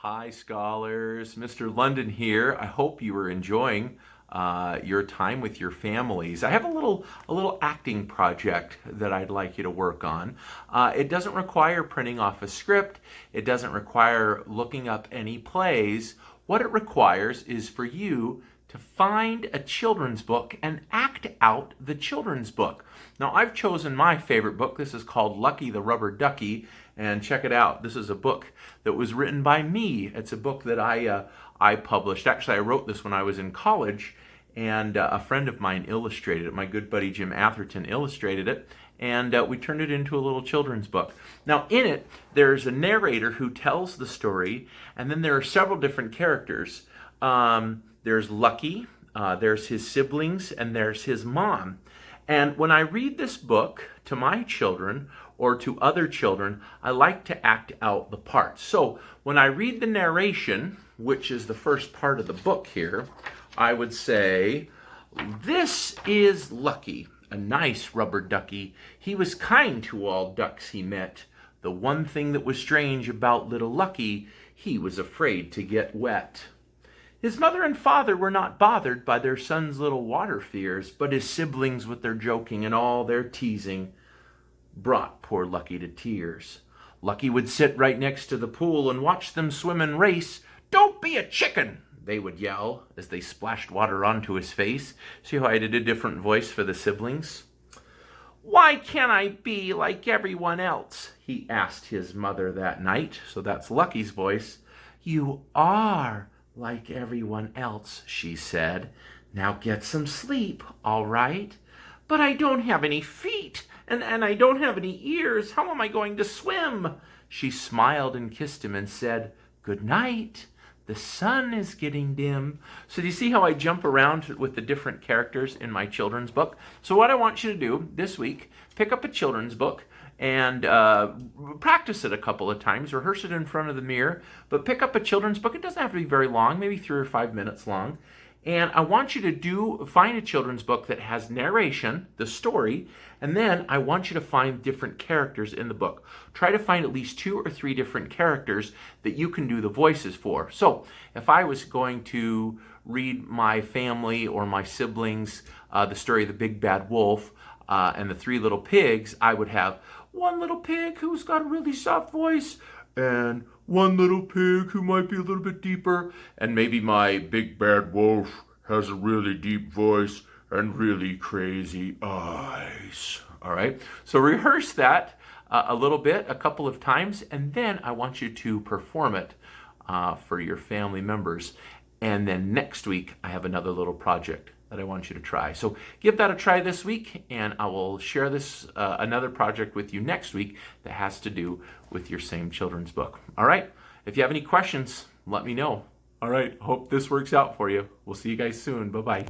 Hi, scholars. Mr. London here. I hope you are enjoying your time with your families. I have a little acting project that I'd like you to work on. It doesn't require printing off a script. It doesn't require looking up any plays. What it requires is for you to find a children's book and act out the children's book. Now, I've chosen my favorite book. This is called Lucky the Rubber Ducky, and check it out. This is a book that was written by me. It's a book that I published. Actually, I wrote this when I was in college, and a friend of mine illustrated it. My good buddy Jim Atherton illustrated it, and we turned it into a little children's book. Now, in it, there's a narrator who tells the story, and then there are several different characters. There's Lucky, there's his siblings, and there's his mom. And when I read this book to my children or to other children, I like to act out the parts. So when I read the narration, which is the first part of the book here, I would say, "This is Lucky, a nice rubber ducky. He was kind to all ducks he met. The one thing that was strange about little Lucky, he was afraid to get wet. His mother and father were not bothered by their son's little water fears, but his siblings with their joking and all their teasing brought poor Lucky to tears. Lucky would sit right next to the pool and watch them swim and race. 'Don't be a chicken!' they would yell as they splashed water onto his face." See how I did a different voice for the siblings? "Why can't I be like everyone else?" he asked his mother that night. So that's Lucky's voice. "You are like everyone else," she said. "Now get some sleep, all right?" "But I don't have any feet, and I don't have any ears. How am I going to swim?" She smiled and kissed him and said, "Good night. The sun is getting dim." So do you see how I jump around with the different characters in my children's book? So what I want you to do this week, pick up a children's book and practice it a couple of times, rehearse it in front of the mirror, but pick up a children's book. It doesn't have to be very long, maybe 3 or 5 minutes long. And I want you to find a children's book that has narration, the story, and then I want you to find different characters in the book. Try to find at least 2 or 3 different characters that you can do the voices for. So if I was going to read my family or my siblings the story of the Big Bad Wolf and the 3 Little Pigs, I would have one little pig who's got a really soft voice, and one little pig who might be a little bit deeper, and maybe my big bad wolf has a really deep voice and really crazy eyes. All right, so rehearse that a little bit, a couple of times, and then I want you to perform it for your family members. And then next week, I have another little project that I want you to try. So give that a try this week, and I will share this another project with you next week that has to do with your same children's book. All right, if you have any questions, let me know. All right, hope this works out for you. We'll see you guys soon. Bye-bye.